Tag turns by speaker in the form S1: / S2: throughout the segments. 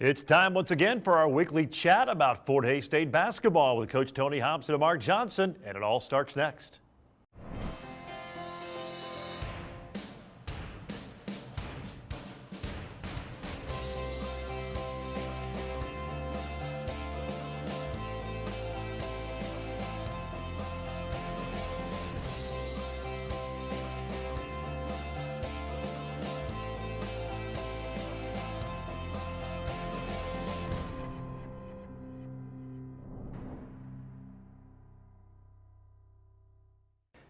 S1: It's time once again for our weekly chat about Fort Hays State basketball with Coach Tony Hobson and Mark Johnson, and it all starts next.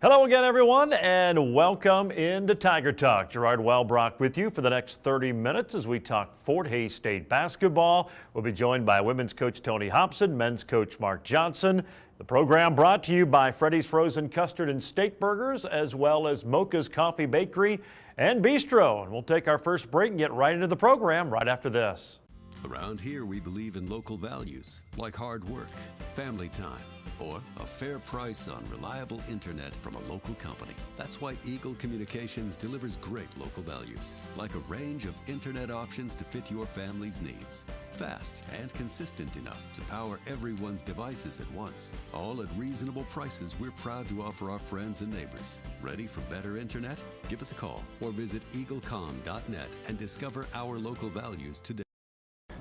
S1: Hello again, everyone, and welcome into Tiger Talk. Gerard Wellbrock with you for the next 30 minutes as we talk Fort Hays State basketball. We'll be joined by women's coach Tony Hobson, men's coach Mark Johnson. The program brought to you by Freddy's Frozen Custard and Steak Burgers, as well as Mocha's Coffee Bakery and Bistro. And we'll take our first break and get right into the program right after this.
S2: Around here, we believe in local values like hard work, family time, or a fair price on reliable internet from a local company. That's why Eagle Communications delivers great local values, like a range of internet options to fit your family's needs. Fast and consistent enough to power everyone's devices at once. All at reasonable prices we're proud to offer our friends and neighbors. Ready for better internet? Give us a call or visit eaglecom.net and discover our local values today.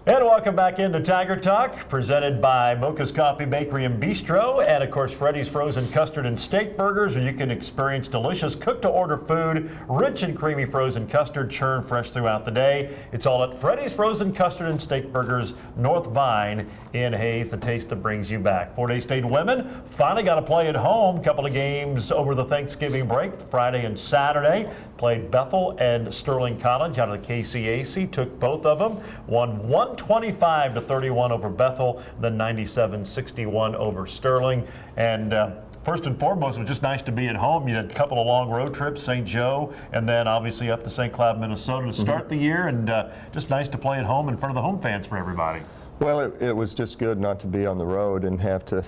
S1: And welcome back into Tiger Talk, presented by Mocha's Coffee Bakery and Bistro, and of course Freddy's Frozen Custard and Steak Burgers, where you can experience delicious cook-to-order food, rich and creamy frozen custard, churned fresh throughout the day. It's all at Freddy's Frozen Custard and Steak Burgers, North Vine in Hays, the taste that brings you back. Fort Hays State women finally got to play at home. Couple of games over the Thanksgiving break, Friday and Saturday. Played Bethel and Sterling College out of the KCAC, took both of them, won 125-31 over Bethel, then 97-61 over Sterling. And first and foremost, it was just nice to be at home. You had a couple of long road trips, St. Joe, and then obviously up to St. Cloud, Minnesota to start the year, and just nice to play at home in front of the home fans for everybody.
S3: Well, it was just good not to be on the road and have to,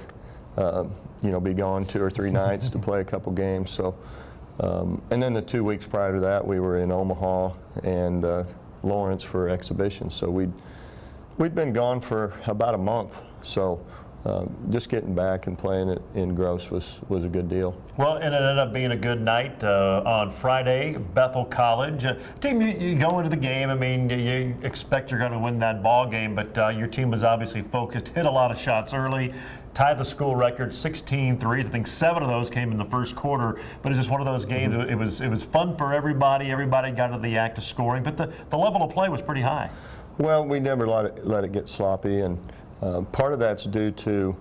S3: be gone 2 or 3 nights to play a couple games. So, and then the 2 weeks prior to that, we were in Omaha and Lawrence for exhibition. So we'd been gone for about a month. So just getting back and playing it in Gross was a good deal.
S1: Well, and it ended up being a good night on Friday. Bethel College team, you go into the game. I mean, you expect you're going to win that ball game, but your team was obviously focused, hit a lot of shots early, tied the school record, 16 threes. I think 7 of those came in the first quarter. But it's just one of those games. It was fun for everybody. Everybody got into the act of scoring, but the level of play was pretty high. Well,
S3: we never let it get sloppy, and part of that's due to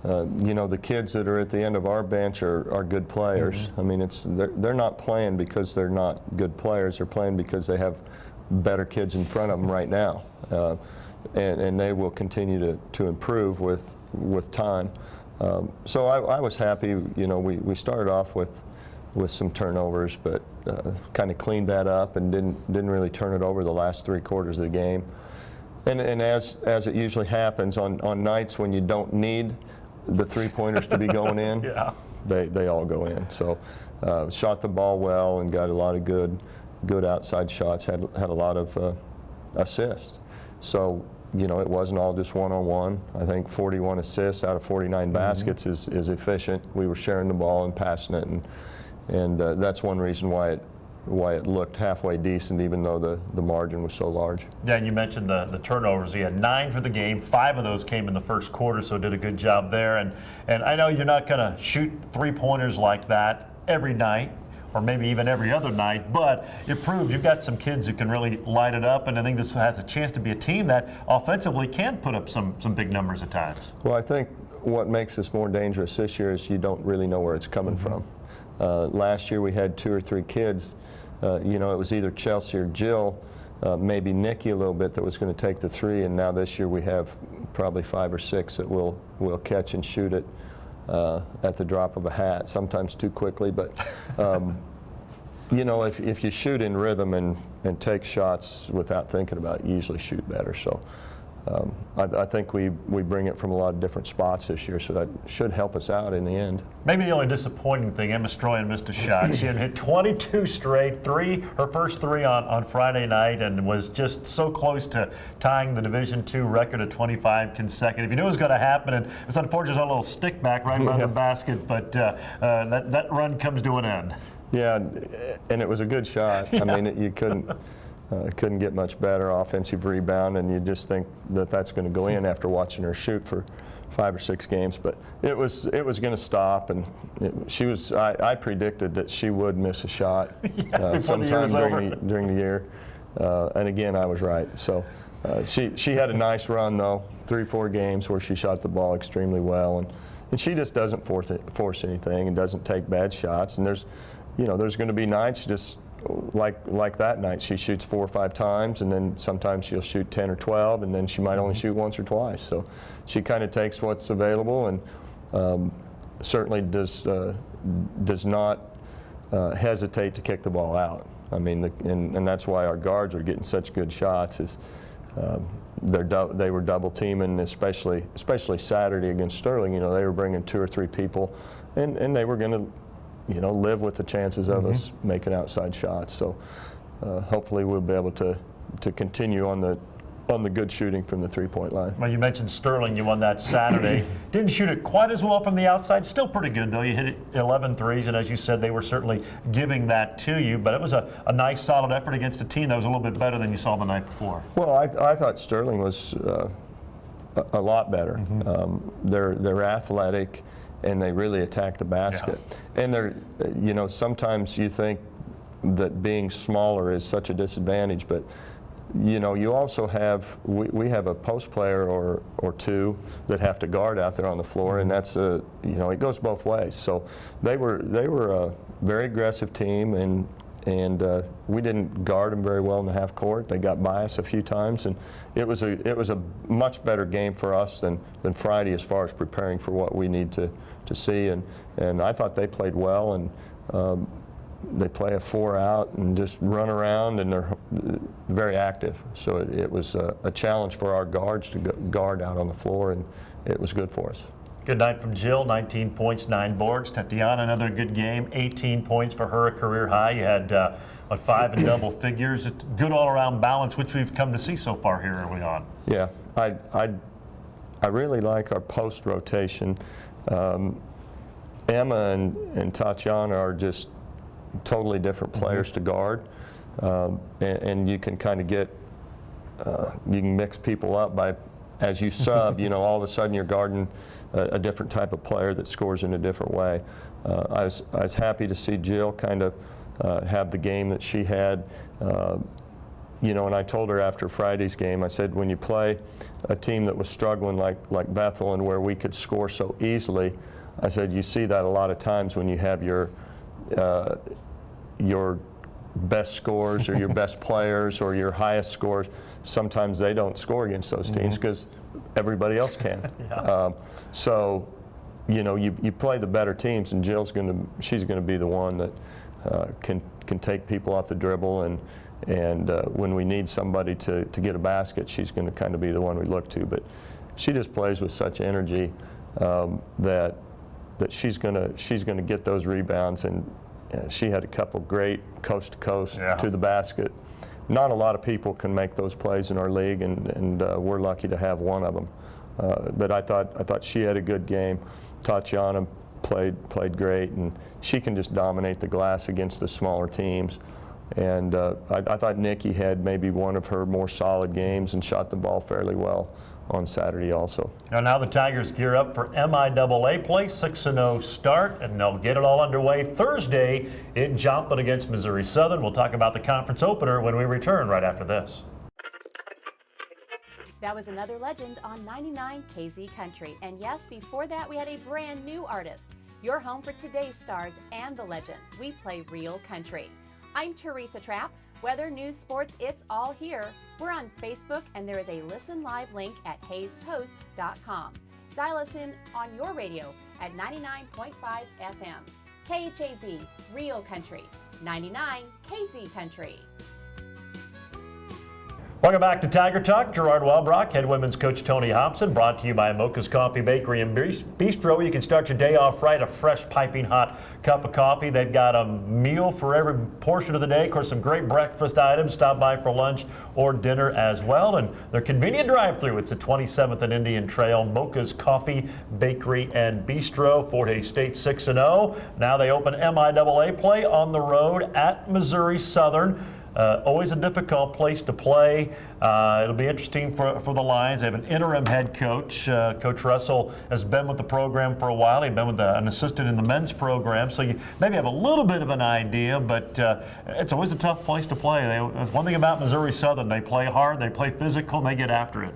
S3: the kids that are at the end of our bench are good players. I mean, they're not playing because they're not good players. They're playing because they have better kids in front of them right now, and they will continue to improve with time. So I was happy. We started off with some turnovers, but kind of cleaned that up and didn't really turn it over the last 3 quarters of the game. And as it usually happens on nights when you don't need the 3-pointers to be going in,
S1: yeah,
S3: they all go in. So shot the ball well and got a lot of good outside shots. Had a lot of assists. So it wasn't all just one-on-one. I think 41 assists out of 49 baskets is efficient. We were sharing the ball and passing it, and that's one reason why it looked halfway decent, even though the margin was so large.
S1: Yeah, and you mentioned the turnovers. You had 9 for the game. 5 of those came in the first quarter, so did a good job there. And I know you're not going to shoot 3-pointers like that every night, or maybe even every other night, but it proves you've got some kids who can really light it up, and I think this has a chance to be a team that offensively can put up some big numbers at times.
S3: Well, I think what makes us more dangerous this year is you don't really know where it's coming from. Last year we had 2 or 3 kids, it was either Chelsea or Jill, maybe Nikki a little bit, that was going to take the 3, and now this year we have probably 5 or 6 that will catch and shoot it at the drop of a hat, sometimes too quickly, but if you shoot in rhythm and take shots without thinking about it, you usually shoot better. So I think we bring it from a lot of different spots this year, so that should help us out in the end.
S1: Maybe the only disappointing thing, Emma Stroyan missed a shot. She had hit 22 straight, her first three on Friday night, and was just so close to tying the Division II record of 25 consecutive. You knew it was going to happen, and it's unfortunate a little stick back right by the basket, but that run comes to an end.
S3: Yeah, and it was a good shot.
S1: Yeah.
S3: I mean, you couldn't get much better offensive rebound, and you just think that that's going to go in after watching her shoot for 5 or 6 games. But it was going to stop, and I predicted that she would miss a shot sometime during the year, and again I was right. So she had a nice run though, 3-4 games where she shot the ball extremely well, and she just doesn't force anything and doesn't take bad shots. And there's going to be nights just like that night. She shoots 4 or 5 times, and then sometimes she'll shoot 10 or 12, and then she might only shoot once or twice. So she kind of takes what's available, and certainly does not hesitate to kick the ball out. I mean, and that's why our guards are getting such good shots. Is they were double teaming, especially Saturday against Sterling. They were bringing 2 or 3 people, and they were going to live with the chances of us making outside shots. So hopefully we'll be able to continue on the good shooting from the 3-point line.
S1: Well, you mentioned Sterling. You won that Saturday. Didn't shoot it quite as well from the outside. Still pretty good, though. You hit 11 threes, and as you said, they were certainly giving that to you. But it was a nice, solid effort against a team that was a little bit better than you saw the night before.
S3: Well, I thought Sterling was a lot better. They're athletic, and they really attack the basket. Yeah. And they're, sometimes you think that being smaller is such a disadvantage, but you also have, we have a post player or 2 that have to guard out there on the floor, and that's it goes both ways. So they were a very aggressive team, and we didn't guard them very well in the half court. They got by us a few times, and it was a much better game for us than Friday as far as preparing for what we need to see. And I thought they played well, and they play a 4-out and just run around, and they're very active. So it was a challenge for our guards to guard out on the floor, and it was good for us.
S1: Good night from Jill, 19 points, 9 boards. Tatiana, another good game, 18 points for her, a career high. You had 5 in double figures. It's good all-around balance, which we've come to see so far here early on.
S3: Yeah, I really like our post rotation. Emma and Tatiana are just totally different players to guard, and you can kind of get you can mix people up by, as you sub, all of a sudden you're guarding a different type of player that scores in a different way. I was happy to see Jill kind of have the game that she had. And I told her after Friday's game, I said, when you play a team that was struggling like Bethel, and where we could score so easily, I said, you see that a lot of times when you have your best scorers or your best players or your highest scores. Sometimes they don't score against those teams because everybody else can. Yeah. So, you play the better teams, and she's going to be the one that can take people off the dribble, and when we need somebody to get a basket, she's going to kind of be the one we look to. But she just plays with such energy that she's going to get those rebounds, and she had a couple great coast to coast to the basket. Not a lot of people can make those plays in our league, and we're lucky to have one of them. But I thought she had a good game. Tatiana played great, and she can just dominate the glass against the smaller teams. And I thought Nikki had maybe one of her more solid games and shot the ball fairly well on Saturday also.
S1: Now the Tigers gear up for MIAA play, 6-0 start, and they'll get it all underway Thursday in Joplin against Missouri Southern. We'll talk about the conference opener when we return right after this.
S4: That was another legend on 99 KZ Country. And yes, before that we had a brand new artist. Your home for today's stars and the legends. We play real country. I'm Teresa Trapp. Weather, news, sports, it's all here. We're on Facebook, and there is a listen live link at hayespost.com. Dial us in on your radio at 99.5 FM. KHAZ, Real Country. 99 KZ Country.
S1: Welcome back to Tiger Talk. Gerard Welbrock, head women's coach Tony Hobson, brought to you by Mocha's Coffee Bakery and Bistro. You can start your day off right, a fresh piping hot cup of coffee. They've got a meal for every portion of the day. Of course, some great breakfast items. Stop by for lunch or dinner as well. And their convenient drive-through. It's at 27th and Indian Trail. Mocha's Coffee Bakery and Bistro. Fort Hays State 6-0. Now they open MIAA play on the road at Missouri Southern. Always a difficult place to play. It'll be interesting for the Lions. They have an interim head coach. Coach Russell has been with the program for a while. He's been with an assistant in the men's program, so you maybe have a little bit of an idea, but it's always a tough place to play. There's one thing about Missouri Southern. They play hard, they play physical, and they get after it.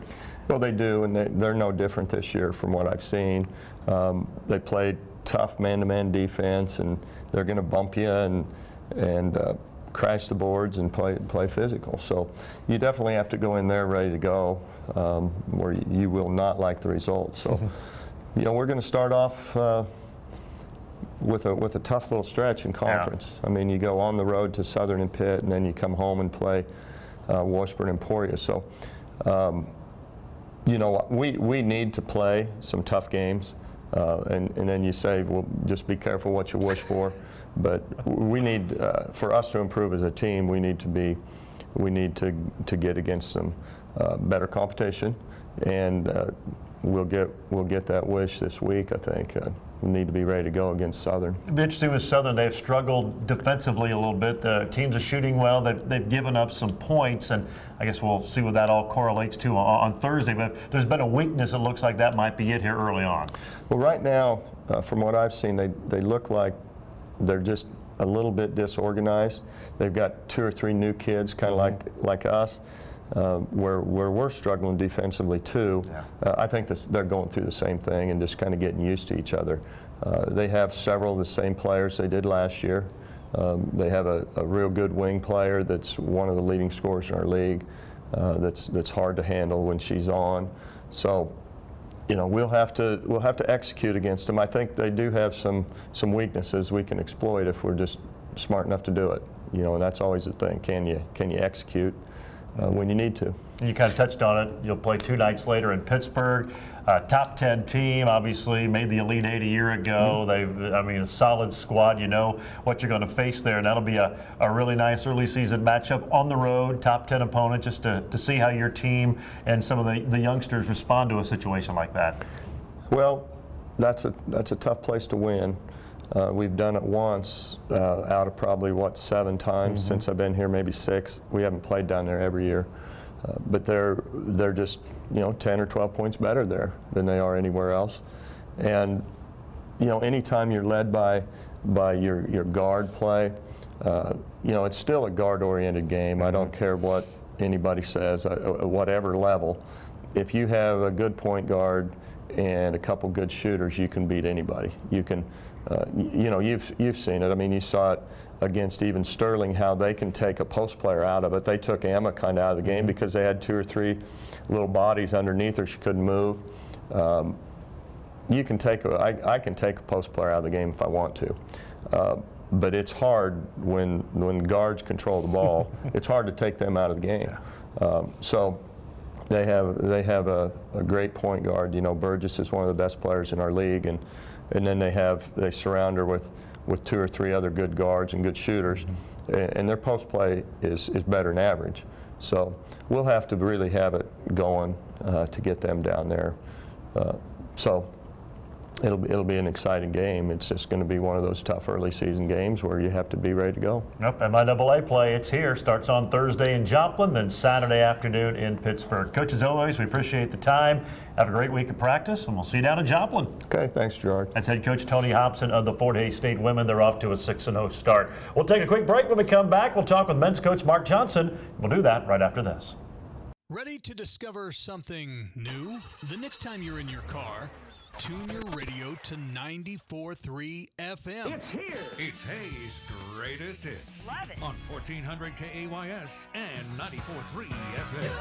S3: Well, they do, and they're no different this year from what I've seen. They play tough man-to-man defense, and they're going to bump you and crash the boards and play physical. So you definitely have to go in there ready to go, where you will not like the results. So, we're going to start off with a tough little stretch in conference. Yeah. I mean, you go on the road to Southern and Pitt, and then you come home and play Washburn and Emporia. So, we need to play some tough games, and then you say, well, just be careful what you wish for. But we need, for us to improve as a team, we need to get against some better competition, and we'll get that wish this week. I think we need to be ready to go against Southern.
S1: It'll be interesting with Southern. They've struggled defensively a little bit. The teams are shooting well. They've given up some points, and I guess we'll see what that all correlates to on Thursday. But if there's been a weakness, it looks like that might be it here early on.
S3: Well, right now, from what I've seen, they look like they're just a little bit disorganized. They've got 2 or 3 new kids, kind of like us, where we're struggling defensively too. Yeah. I think they're going through the same thing and just kind of getting used to each other. They have several of the same players they did last year. They have a real good wing player that's one of the leading scorers in our league. That's hard to handle when she's on. So, we'll have to execute against them. I think they do have some weaknesses we can exploit if we're just smart enough to do it. And that's always the thing. Can you execute when you need to?
S1: You kind of touched on it. You'll play 2 nights later in Pittsburgh. Top 10 team, obviously made the Elite 8 a year ago. Mm-hmm. A solid squad. You know what you're going to face there, and that'll be a really nice early season matchup on the road. Top 10 opponent, just to see how your team and some of the youngsters respond to a situation like that.
S3: Well, that's a tough place to win. We've done it once out of probably 7 times since I've been here, maybe 6. We haven't played down there every year, but they're just 10 or 12 points better there than they are anywhere else. And anytime you're led by your guard play, it's still a guard-oriented game. I don't care what anybody says, at whatever level. If you have a good point guard and a couple good shooters, you can beat anybody. You can. You've seen it. You saw it against even Sterling, how they can take a post player out of it. They took Emma kind of out of the game because they had 2 or 3 little bodies underneath her. She couldn't move. I can take a post player out of the game if I want to. But it's hard when guards control the ball. It's hard to take them out of the game. So they have a great point guard. Burgess is one of the best players in our league, and then they surround her with 2 or 3 other good guards and good shooters, and their post play is better than average. So we'll have to really have it going to get them down there. So it'll be an exciting game. It's just going to be one of those tough early season games where you have to be ready to go.
S1: Yep, MIAA play, it's here. Starts on Thursday in Joplin, then Saturday afternoon in Pittsburgh. Coach, as always, we appreciate the time. Have a great week of practice, and we'll see you down in Joplin.
S3: Okay, thanks, Gerard.
S1: That's head coach Tony Hobson of the Fort Hays State women. They're off to a 6-0 start. We'll take a quick break. When we come back, we'll talk with men's coach Mark Johnson. We'll do that right after this.
S5: Ready to discover something new? The next time you're in your car, tune your radio to 94.3 FM.
S6: It's here.
S7: It's Hayes' greatest hits.
S6: Love it.
S7: On 1400 KAYS and 94.3 FM.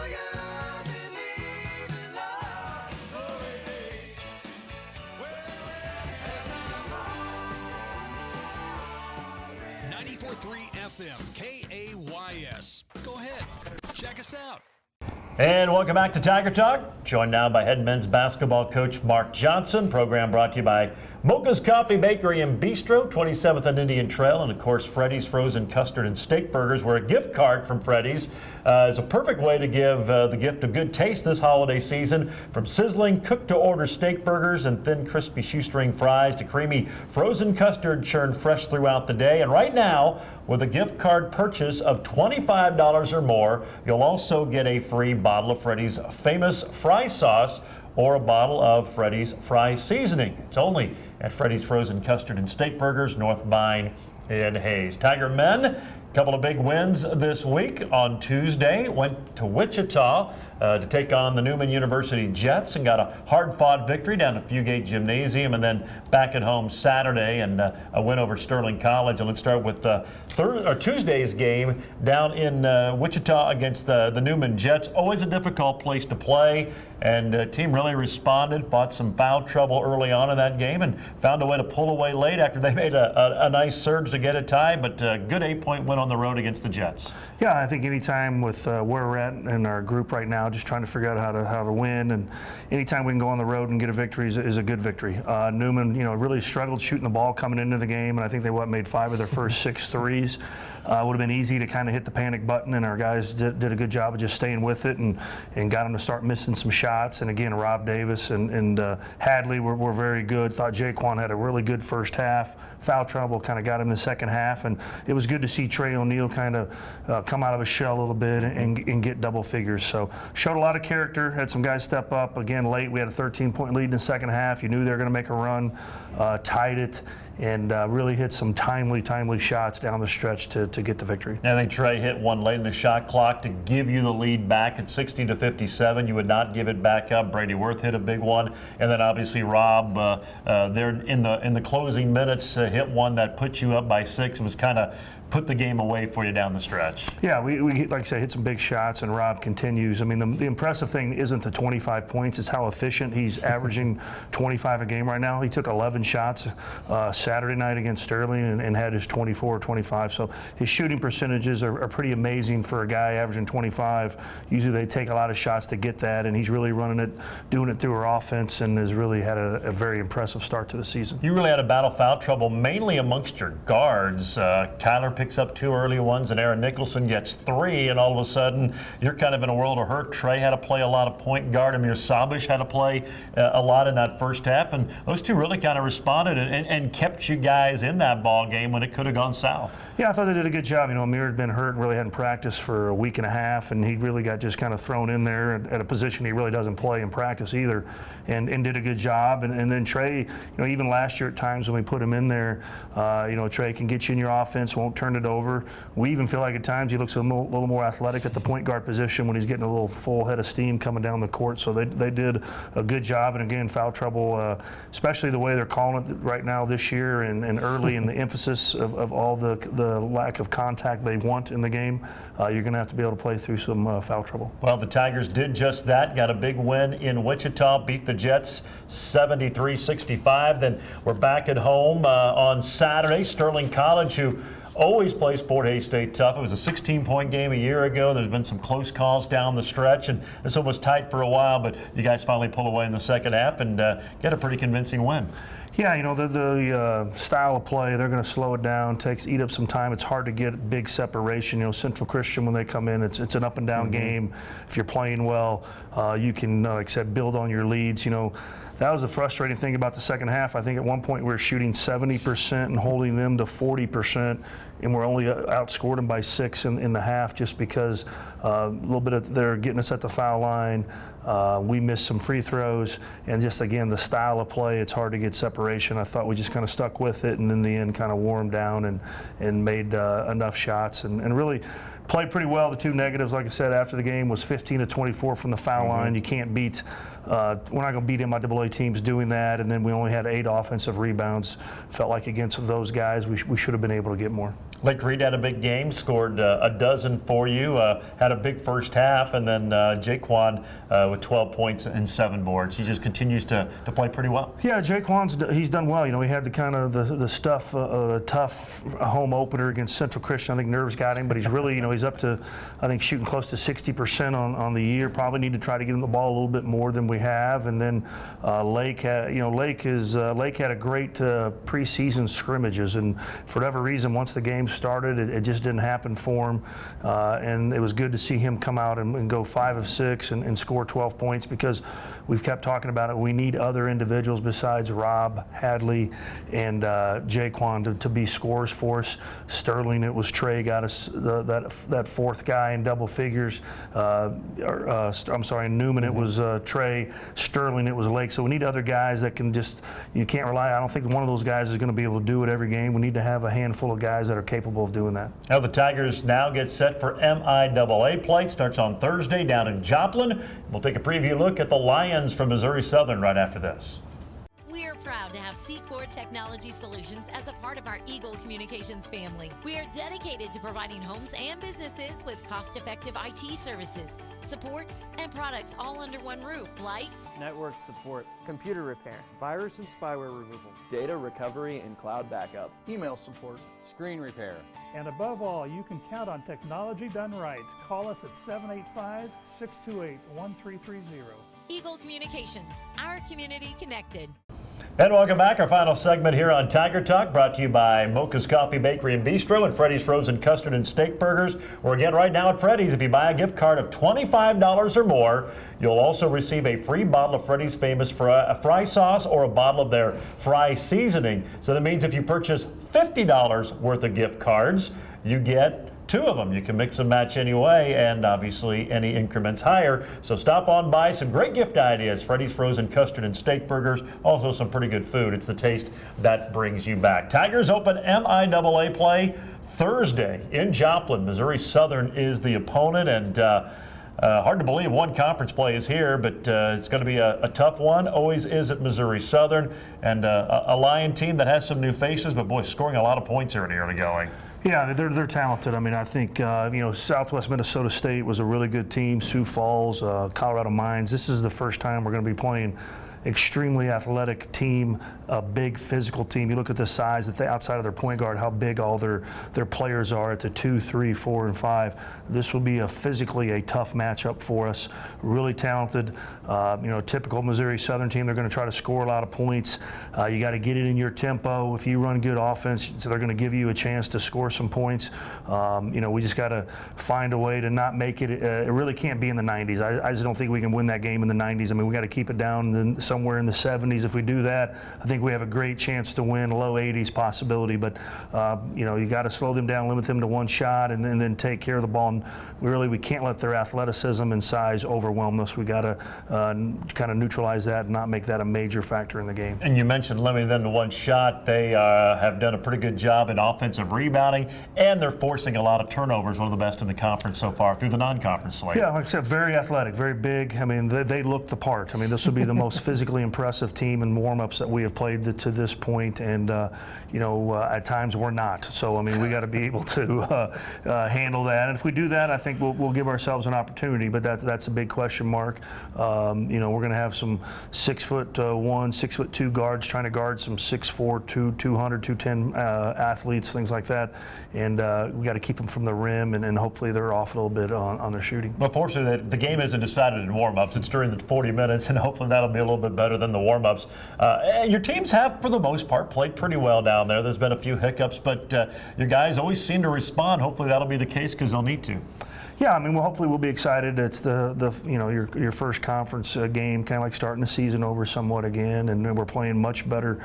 S5: 94.3 FM, KAYS. Go ahead, check us out.
S1: And welcome back to Tiger Talk. Joined now by head men's basketball coach Mark Johnson. Program brought to you by Mocha's Coffee Bakery and Bistro, 27th and Indian Trail, and of course Freddy's Frozen Custard and Steak Burgers, where a gift card from Freddy's is a perfect way to give the gift of good taste this holiday season. From sizzling cook-to-order steak burgers and thin, crispy shoestring fries to creamy frozen custard churned fresh throughout the day. And right now, with a gift card purchase of $25 or more, you'll also get a free bottle of Freddy's famous fry sauce or a bottle of Freddy's fry seasoning. It's only at Freddy's Frozen Custard and Steak Burgers, North Vine in Hayes. Tiger men, couple of big wins this week. On Tuesday, went to Wichita to take on the Newman University Jets and got a hard-fought victory down at Fugate Gymnasium, and then back at home Saturday and a win over Sterling College. And let's start with Tuesday's game down in Wichita against the Newman Jets. Always a difficult place to play, and the team really responded, fought some foul trouble early on in that game, and found a way to pull away late after they made a nice surge to get it tied, but a good 8-point win on the road against the Jets.
S6: Yeah, I think anytime with where we're at in our group right now, just trying to figure out how to win, and anytime we can go on the road and get a victory is a good victory. Newman, really struggled shooting the ball coming into the game, and I think they made 5 of their first 6 threes. Would have been easy to kind of hit the panic button, and our guys did a good job of just staying with it and got them to start missing some shots. And again, Rob Davis and Hadley were very good. Thought Jaquan had a really good first half. Foul trouble kind of got him in the second half, and it was good to see Trey O'Neal kind of come out of his shell a little bit and get double figures. So showed a lot of character, had some guys step up. Again, late, we had a 13-point lead in the second half. You knew they were going to make a run, tied it, and really hit some timely shots down the stretch to get the victory.
S1: I think Trey hit one late in the shot clock to give you the lead back at 60-57. You would not give it back up. Brady Worth hit a big one, and then obviously Rob there in the closing minutes hit one that put you up by 6. It was kind of put the game away for you down the stretch.
S6: Yeah, we like I said, hit some big shots, and Rob continues. I mean, the impressive thing isn't the 25 points, it's how efficient he's averaging 25 a game right now. He took 11 shots Saturday night against Sterling and had his 24 or 25. So his shooting percentages are pretty amazing for a guy averaging 25. Usually they take a lot of shots to get that, and he's really running it, doing it through our offense, and has really had a very impressive start to the season.
S1: You really had a battle foul trouble mainly amongst your guards. Kyler picks up 2 early ones, and Aaron Nicholson gets 3, and all of a sudden you're kind of in a world of hurt. Trey had to play a lot of point guard. Amir Sabish had to play a lot in that first half, and those 2 really kind of responded and kept you guys in that ball game when it could have gone south.
S6: Yeah, I thought they did a good job. Amir had been hurt and really hadn't practiced for a week and a half, and he really got just kind of thrown in there at a position he really doesn't play in practice either, and did a good job. And then Trey, even last year at times when we put him in there, Trey can get you in your offense, won't turn it over. We even feel like at times he looks a little more athletic at the point guard position when he's getting a little full head of steam coming down the court. So they did a good job. And again, foul trouble, especially the way they're calling it right now this year and early, and the emphasis of all the lack of contact they want in the game, you're going to have to be able to play through some foul trouble.
S1: Well, the Tigers did just that, got a big win in Wichita, beat the Jets 73-65. Then we're back at home on Saturday. Sterling College, who always plays Fort Hays State tough. It was a 16-point game a year ago. There's been some close calls down the stretch, and this one was tight for a while, but you guys finally pull away in the second half and get a pretty convincing win.
S6: Yeah, the style of play, they're going to slow it down, eat up some time. It's hard to get big separation. Central Christian, when they come in, it's an up and down game. If you're playing well, you can, like I said, build on your leads. That was the frustrating thing about the second half. I think at one point we were shooting 70% and holding them to 40%, and we're only outscored them by 6 in the half, just because a little bit of they're getting us at the foul line. We missed some free throws, and just again the style of play, it's hard to get separation. I thought we just kind of stuck with it, and in the end kind of wore them down and made enough shots and really played pretty well. The 2 negatives, like I said, after the game was 15-24 from the foul line. You can't beat. We're not going to beat MIAA teams doing that, and then we only had 8 offensive rebounds. Felt like against those guys, we should have been able to get more.
S1: Lake Reed had a big game, scored a dozen for you, had a big first half, and then Jaquan with 12 points and 7 boards. He just continues to play pretty well.
S6: Yeah, Jaquan's he's done well. You know, he had the kind of the tough home opener against Central Christian. I think nerves got him, but he's really, you know, he's up to, I think, shooting close to 60% on the year. Probably need to try to get him the ball a little bit more than we have. And then Lake had a great preseason scrimmages, and for whatever reason, once the game started, it just didn't happen for him. And it was good to see him come out and go 5 of 6 and score 12 points, because we've kept talking about it. We need other individuals besides Rob, Hadley, and Jaquan to be scorers for us. Sterling, it was Trey got us that fourth guy in double figures. I'm sorry, in Newman it was Trey. Sterling, it was Lake. So we need other guys that can just, you can't rely. I don't think one of those guys is going to be able to do it every game. We need to have a handful of guys that are capable of doing that.
S1: Now the Tigers now get set for MIAA play. Starts on Thursday down in Joplin. We'll take a preview look at the Lions from Missouri Southern right after this.
S8: We're proud to have Secor Technology Solutions as a part of our Eagle Communications family. We are dedicated to providing homes and businesses with cost-effective IT services, support, and products all under one roof, like
S9: network support, computer repair, virus and spyware removal,
S10: data recovery and cloud backup,
S9: email support,
S10: screen repair.
S11: And above all, you can count on technology done right. Call us at 785-628-1330.
S8: Eagle Communications, our community connected.
S1: And welcome back. Our final segment here on Tiger Talk, brought to you by Mocha's Coffee Bakery and Bistro and Freddy's Frozen Custard and Steak Burgers. Or again, right now at Freddy's, if you buy a gift card of $25 or more, you'll also receive a free bottle of Freddy's famous fry sauce or a bottle of their fry seasoning. So that means if you purchase $50 worth of gift cards, you get 2 of them. You can mix and match anyway, and obviously any increments higher. So stop on by. Some great gift ideas. Freddy's Frozen Custard and Steak Burgers. Also some pretty good food. It's the taste that brings you back. Tigers open MIAA play Thursday in Joplin. Missouri Southern is the opponent, and hard to believe one conference play is here, but it's going to be a tough one. Always is at Missouri Southern, and a Lion team that has some new faces, but boy, scoring a lot of points here in the early going.
S6: Yeah, they're talented. I mean, I think Southwest Minnesota State was a really good team. Sioux Falls, Colorado Mines. This is the first time we're going to be playing extremely athletic team, a big physical team. You look at the size that they outside of their point guard, how big all their players are at the 2, 3, 4, and 5. This will be physically a tough matchup for us. Really talented, typical Missouri Southern team. They're going to try to score a lot of points. You got to get it in your tempo. If you run good offense, so they're going to give you a chance to score some points. We just got to find a way to not make it. It really can't be in the 90s. I just don't think we can win that game in the 90s. I mean, we got to keep it down somewhere in the 70s. If we do that, I think we have a great chance to win. Low 80s possibility, but you got to slow them down, limit them to one shot, and then take care of the ball. And we can't let their athleticism and size overwhelm us. We got to kind of neutralize that and not make that a major factor in the game.
S1: And you mentioned limiting them to one shot. They have done a pretty good job in offensive rebounding, and they're forcing a lot of turnovers, one of the best in the conference so far through the non-conference slate.
S6: Yeah, like I said, very athletic, very big. I mean, they look the part. I mean, this will be the most physically impressive team in warm-ups that we have played to this point, and at times we're not. So I mean, we got to be able to handle that, and if we do that, I think we'll give ourselves an opportunity. But that's a big question mark. We're going to have some 6'1", 6'2" guards trying to guard some 6'4", 200, 210 athletes, things like that, and we got to keep them from the rim, and hopefully they're off a little bit on their shooting.
S1: Well, fortunately, the game isn't decided in warm-ups. It's during the 40 minutes, and hopefully that'll be a little bit better than the warm-ups. Your teams have, for the most part, played pretty well down there. There's been a few hiccups, but your guys always seem to respond. Hopefully that'll be the case, because they'll need to.
S6: Yeah, I mean, hopefully we'll be excited. It's your first conference game, kind of like starting the season over somewhat again, and we're playing much better.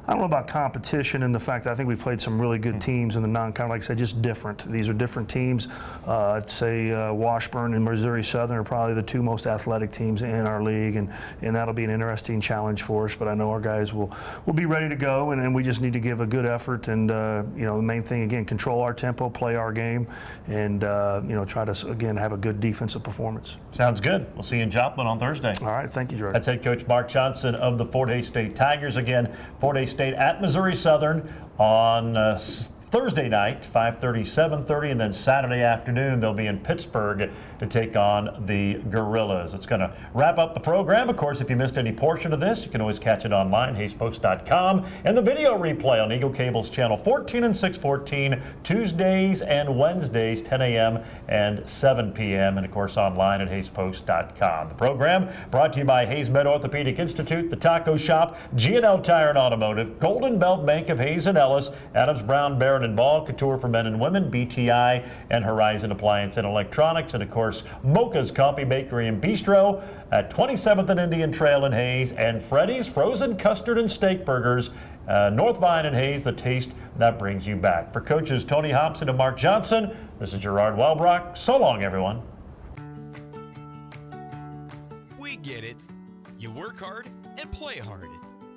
S6: I don't know about competition and the fact that I think we've played some really good teams in the non-con. Like I said, just different. These are different teams. I'd say Washburn and Missouri Southern are probably the 2 most athletic teams in our league, and that'll be an interesting challenge for us. But I know our guys will be ready to go, and we just need to give a good effort. And the main thing again, control our tempo, play our game, and try to again have a good defensive performance.
S1: Sounds good. We'll see you in Joplin on Thursday.
S6: All right, thank you, Jordan.
S1: That's head coach Mark Johnson of the Fort Hays State Tigers. Again, Fort Hays State at Missouri Southern on Thursday night, 5:30, 7:30, and then Saturday afternoon they'll be in Pittsburgh to take on the Gorillas. It's going to wrap up the program. Of course, if you missed any portion of this, you can always catch it online, HaysPost.com, and the video replay on Eagle Cable's channel 14 and 614, Tuesdays and Wednesdays, 10 a.m. and 7 p.m., and of course online at HaysPost.com. The program brought to you by Hayes Med Orthopedic Institute, The Taco Shop, G&L Tire and Automotive, Golden Belt Bank of Hayes and Ellis, Adams Brown, Barrett and Ball, Couture for Men and Women, BTI, and Horizon Appliance and Electronics, and of course Mocha's Coffee Bakery and Bistro at 27th and Indian Trail in Hayes, and Freddy's Frozen Custard and Steak Burgers, North Vine and Hayes, the taste that brings you back. For coaches Tony Hobson and Mark Johnson, this is Gerard Welbrock. So long, everyone.
S12: We get it. You work hard and play hard.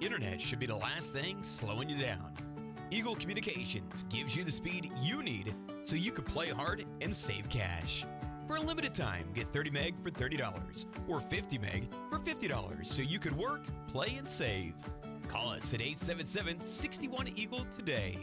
S12: Internet should be the last thing slowing you down. Eagle Communications gives you the speed you need so you can play hard and save cash. For a limited time, get 30 meg for $30 or 50 meg for $50 so you can work, play, and save. Call us at 877-61-EAGLE today.